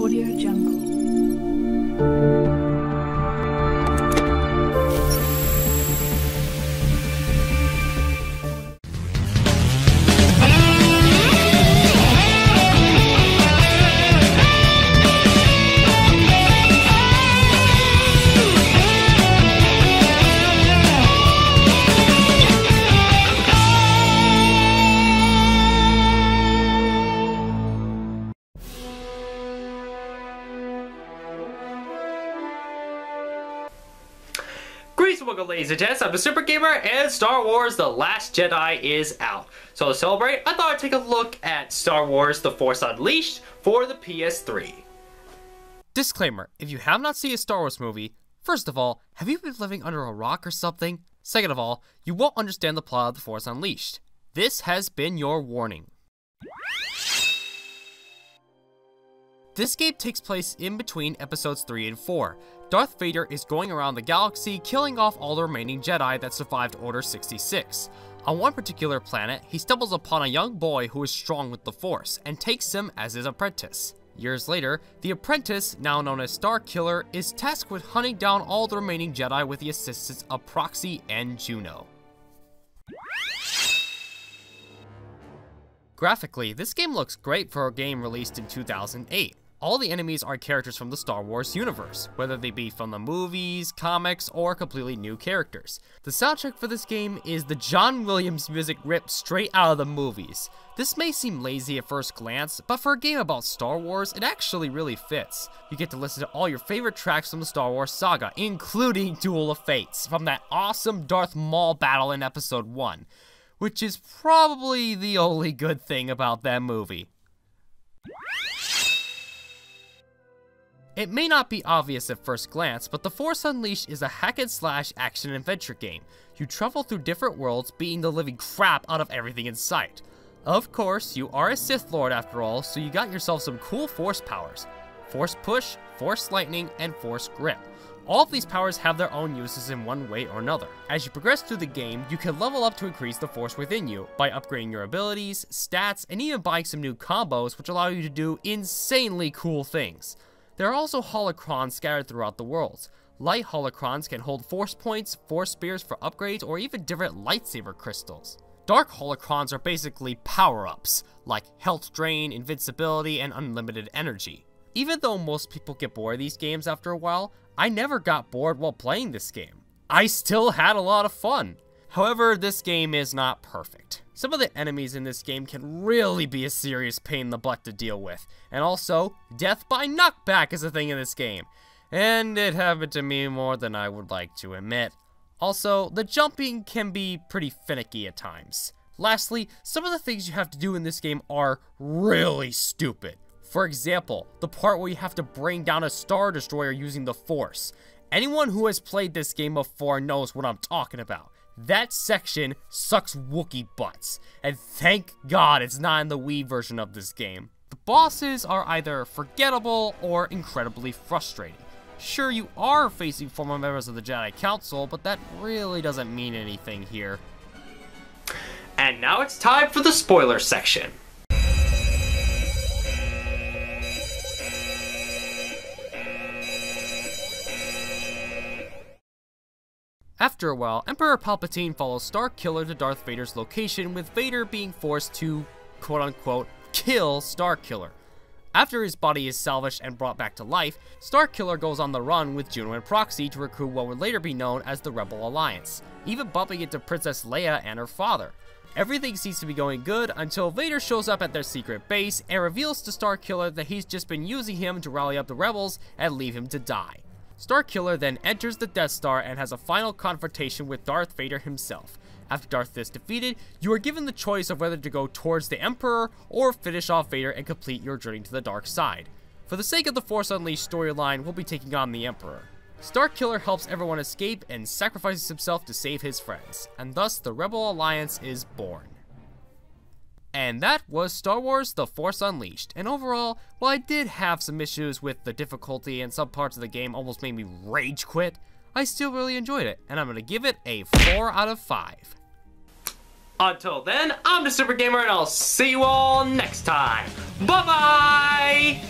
Audio Jungle. Welcome, ladies and gents, I'm the Super Gamer, and Star Wars The Last Jedi is out. So to celebrate, I thought I'd take a look at Star Wars The Force Unleashed for the PS3. Disclaimer, if you have not seen a Star Wars movie, first of all, have you been living under a rock or something? Second of all, you won't understand the plot of The Force Unleashed. This has been your warning. This game takes place in between episodes 3 and 4. Darth Vader is going around the galaxy killing off all the remaining Jedi that survived Order 66. On one particular planet, he stumbles upon a young boy who is strong with the Force, and takes him as his apprentice. Years later, the apprentice, now known as Starkiller, is tasked with hunting down all the remaining Jedi with the assistance of Proxy and Juno. Graphically, this game looks great for a game released in 2008. All the enemies are characters from the Star Wars universe, whether they be from the movies, comics, or completely new characters. The soundtrack for this game is the John Williams music ripped straight out of the movies. This may seem lazy at first glance, but for a game about Star Wars, it actually really fits. You get to listen to all your favorite tracks from the Star Wars saga, including Duel of Fates, from that awesome Darth Maul battle in Episode 1, which is probably the only good thing about that movie. It may not be obvious at first glance, but The Force Unleashed is a hack-and-slash action-adventure game. You travel through different worlds, beating the living crap out of everything in sight. Of course, you are a Sith Lord after all, so you got yourself some cool Force powers. Force Push, Force Lightning, and Force Grip. All of these powers have their own uses in one way or another. As you progress through the game, you can level up to increase the Force within you, by upgrading your abilities, stats, and even buying some new combos which allow you to do insanely cool things. There are also holocrons scattered throughout the world. Light holocrons can hold Force points, Force spears for upgrades, or even different lightsaber crystals. Dark holocrons are basically power-ups, like health drain, invincibility, and unlimited energy. Even though most people get bored of these games after a while, I never got bored while playing this game. I still had a lot of fun. However, this game is not perfect. Some of the enemies in this game can really be a serious pain in the butt to deal with. And also, death by knockback is a thing in this game. And it happened to me more than I would like to admit. Also, the jumping can be pretty finicky at times. Lastly, some of the things you have to do in this game are really stupid. For example, the part where you have to bring down a Star Destroyer using the Force. Anyone who has played this game before knows what I'm talking about. That section sucks Wookiee butts, and thank God it's not in the Wii version of this game. The bosses are either forgettable or incredibly frustrating. Sure, you are facing former members of the Jedi Council, but that really doesn't mean anything here. And now it's time for the spoiler section. After a while, Emperor Palpatine follows Starkiller to Darth Vader's location, with Vader being forced to, quote-unquote, kill Starkiller. After his body is salvaged and brought back to life, Starkiller goes on the run with Juno and Proxy to recruit what would later be known as the Rebel Alliance, even bumping into Princess Leia and her father. Everything seems to be going good until Vader shows up at their secret base and reveals to Starkiller that he's just been using him to rally up the rebels and leave him to die. Starkiller then enters the Death Star and has a final confrontation with Darth Vader himself. After Darth is defeated, you are given the choice of whether to go towards the Emperor or finish off Vader and complete your journey to the dark side. For the sake of the Force Unleashed storyline, we'll be taking on the Emperor. Starkiller helps everyone escape and sacrifices himself to save his friends, and thus the Rebel Alliance is born. And that was Star Wars The Force Unleashed, and overall, while I did have some issues with the difficulty and some parts of the game almost made me rage quit, I still really enjoyed it, and I'm going to give it a 4 out of 5. Until then, I'm the Super Gamer, and I'll see you all next time. Bye-bye!